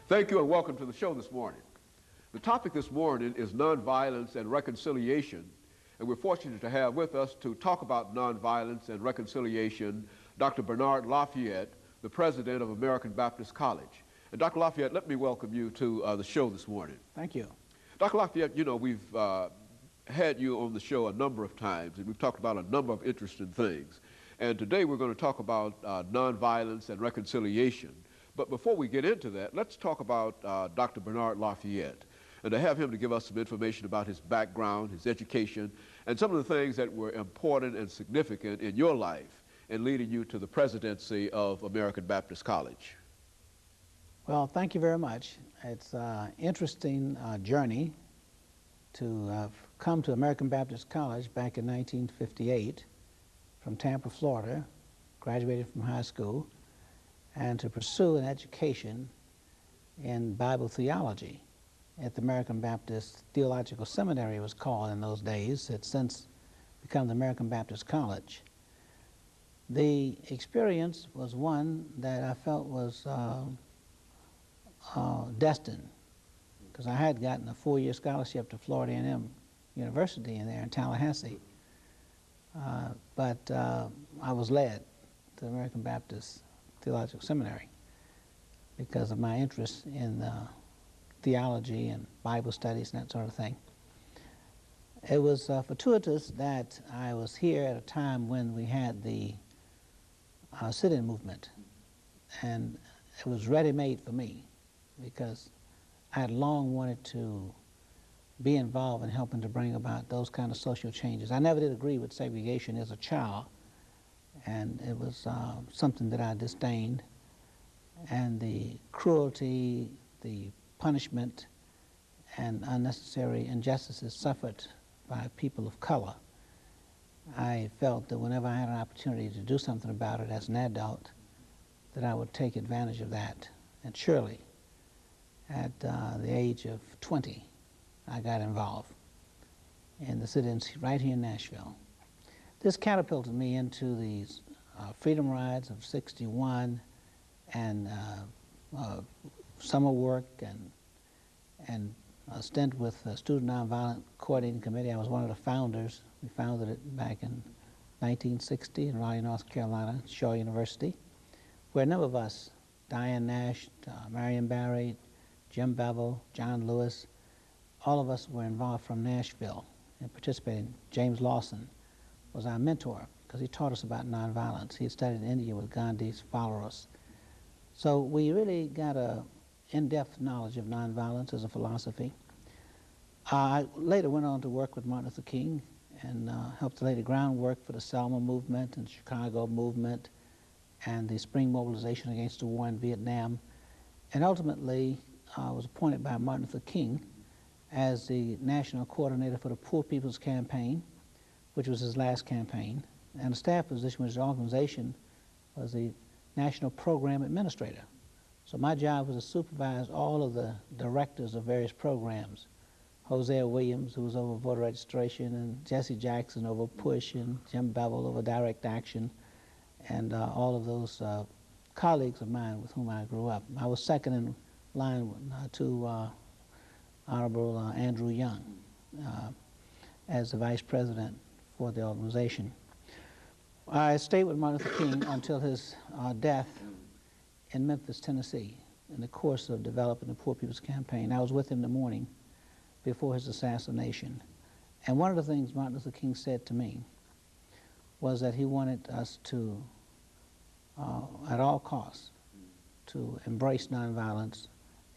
Thank you and welcome to the show this morning. The topic this morning is nonviolence and reconciliation, and we're fortunate to have with us to talk about nonviolence and reconciliation Dr. Bernard Lafayette, the president of American Baptist College. And Dr. Lafayette, let me welcome you to the show this morning. Thank you. Dr. Lafayette, you know, we've had you on the show a number of times, and we've talked about a number of interesting things. And today we're going to talk about nonviolence and reconciliation. But before we get into that, let's talk about Dr. Bernard Lafayette, and to have him to give us some information about his background, his education, and some of the things that were important and significant in your life in leading you to the presidency of American Baptist College. Well, thank you very much. It's an interesting journey to have come to American Baptist College back in 1958 from Tampa, Florida, graduated from high school, and to pursue an education in Bible theology at the American Baptist Theological Seminary, it was called in those days. It's since become the American Baptist College. The experience was one that I felt was destined, because I had gotten a 4-year scholarship to Florida A&M University in there in Tallahassee, but I was led to the American Baptist Theological Seminary because of my interest in theology and Bible studies and that sort of thing. It was fortuitous that I was here at a time when we had the sit-in movement, and it was ready-made for me because I had long wanted to be involved in helping to bring about those kind of social changes. I never did agree with segregation as a child, and it was something that I disdained, and the cruelty, the punishment, and unnecessary injustices suffered by people of color. I felt that whenever I had an opportunity to do something about it as an adult, that I would take advantage of that. And surely, at the age of 20, I got involved in the sit-ins right here in Nashville. This catapulted me into these freedom rides of '61 and summer work and a stint with the Student Nonviolent Coordinating Committee. I was one of the founders. We founded it back in 1960 in Raleigh, North Carolina, Shaw University, where a number of us, Diane Nash, Marion Barry, Jim Bevel, John Lewis, all of us were involved from Nashville and participated. James Lawson was our mentor because he taught us about nonviolence. He had studied in India with Gandhi's followers. So we really got a in-depth knowledge of nonviolence as a philosophy. I later went on to work with Martin Luther King and helped to lay the groundwork for the Selma movement and Chicago movement and the spring mobilization against the war in Vietnam. And ultimately, I was appointed by Martin Luther King as the national coordinator for the Poor People's Campaign, which was his last campaign, and a staff position with his organization was the national program administrator. So my job was to supervise all of the directors of various programs. Hosea Williams, who was over voter registration, and Jesse Jackson over PUSH, and Jim Bevel over direct action, and all of those colleagues of mine with whom I grew up. I was second in line to Honorable Andrew Young as the vice president for the organization. I stayed with Martin Luther King until his death in Memphis, Tennessee, in the course of developing the Poor People's Campaign. I was with him the morning before his assassination. And one of the things Martin Luther King said to me was that he wanted us to, at all costs, to embrace nonviolence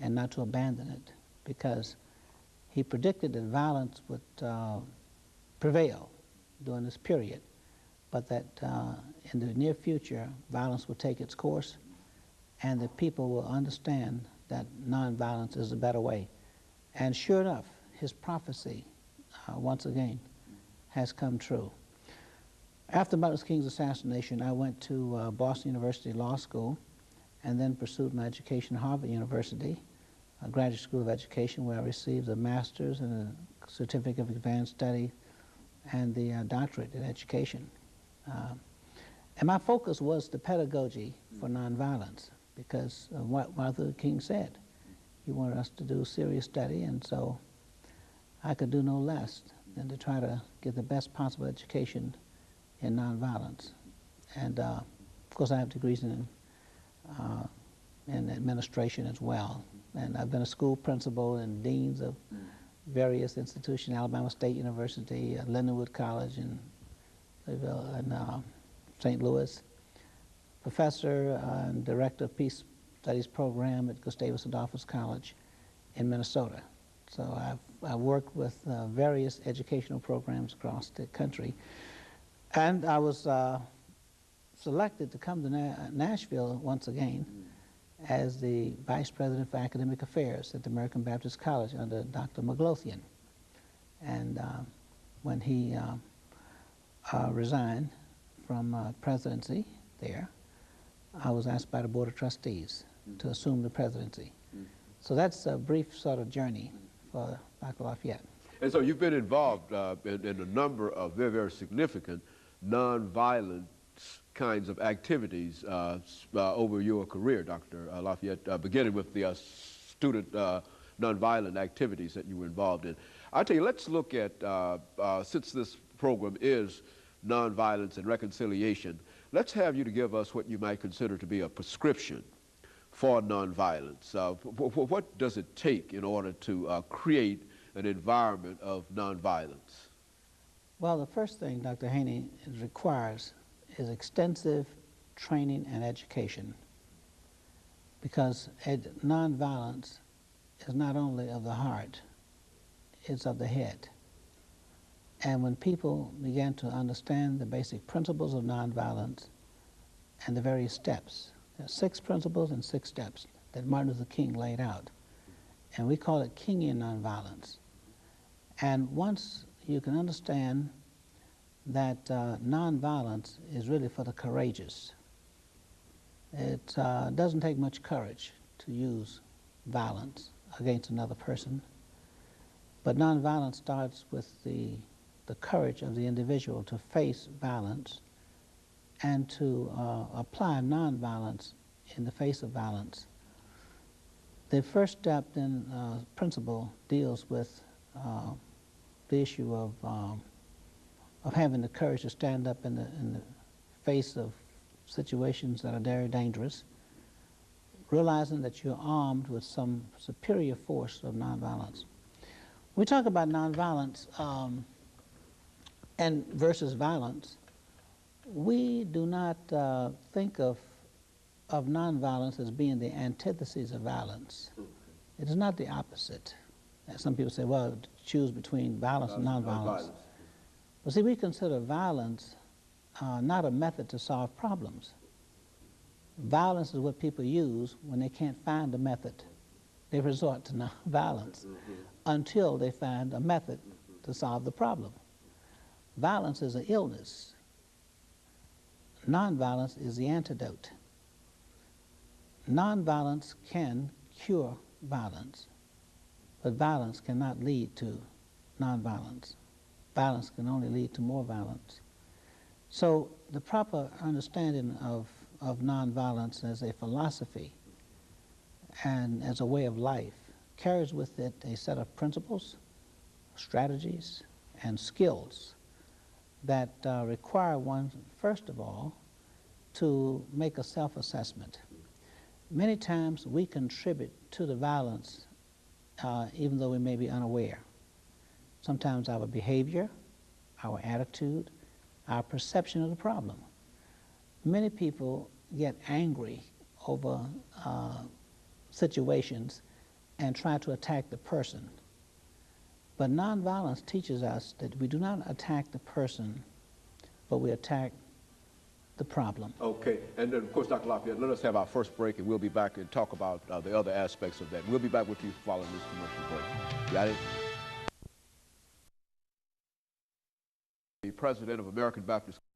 and not to abandon it, because he predicted that violence would prevail during this period, but that in the near future, violence will take its course, and that people will understand that nonviolence is a better way. And sure enough, his prophecy, once again, has come true. After Martin Luther King's assassination, I went to Boston University Law School and then pursued my education at Harvard University, a graduate school of education, where I received a master's and a certificate of advanced study and the doctorate in education. And my focus was the pedagogy for nonviolence, because of what Martin Luther King said. He wanted us to do serious study, and so I could do no less than to try to get the best possible education in nonviolence. And of course, I have degrees in administration as well. And I've been a school principal and deans of various institutions, Alabama State University, Lindenwood College in St. Louis, professor and director of Peace Studies program at Gustavus Adolphus College in Minnesota. So I've worked with various educational programs across the country. And I was selected to come to Nashville once again as the Vice President for Academic Affairs at the American Baptist College under Dr. McLothian. And when he resigned from presidency there, I was asked by the Board of Trustees to assume the presidency. So that's a brief sort of journey for Dr. Lafayette. And so you've been involved in a number of very, very significant nonviolent kinds of activities over your career, Dr. Lafayette, beginning with the student nonviolent activities that you were involved in. I tell you, let's look at, since this program is nonviolence and reconciliation, let's have you to give us what you might consider to be a prescription for nonviolence. What does it take in order to create an environment of nonviolence? Well, the first thing Dr. Haney requires is extensive training and education, because nonviolence is not only of the heart, it's of the head. And when people begin to understand the basic principles of nonviolence and the various steps, there are 6 principles and 6 steps that Martin Luther King laid out, and we call it Kingian nonviolence. And once you can understand that nonviolence is really for the courageous, it doesn't take much courage to use violence against another person, but nonviolence starts with the courage of the individual to face violence and to apply nonviolence in the face of violence. The first step then, principle, deals with the issue of having the courage to stand up in the face of situations that are very dangerous, realizing that you're armed with some superior force of nonviolence. When we talk about nonviolence and versus violence, we do not think of nonviolence as being the antithesis of violence. It is not the opposite. Some people say, well, choose between violence and nonviolence. Well, see, we consider violence not a method to solve problems. Violence is what people use when they can't find a method. They resort to violence until they find a method to solve the problem. Violence is an illness. Nonviolence is the antidote. Nonviolence can cure violence, but violence cannot lead to nonviolence. Violence can only lead to more violence. So the proper understanding of nonviolence as a philosophy and as a way of life carries with it a set of principles, strategies, and skills that require one, first of all, to make a self-assessment. Many times we contribute to the violence even though we may be unaware. Sometimes our behavior, our attitude, our perception of the problem. Many people get angry over situations and try to attack the person. But nonviolence teaches us that we do not attack the person, but we attack the problem. Okay, and then of course, Dr. Lafayette, let us have our first break and we'll be back and talk about the other aspects of that. We'll be back with you following this commercial break. Got it? The president of American Baptist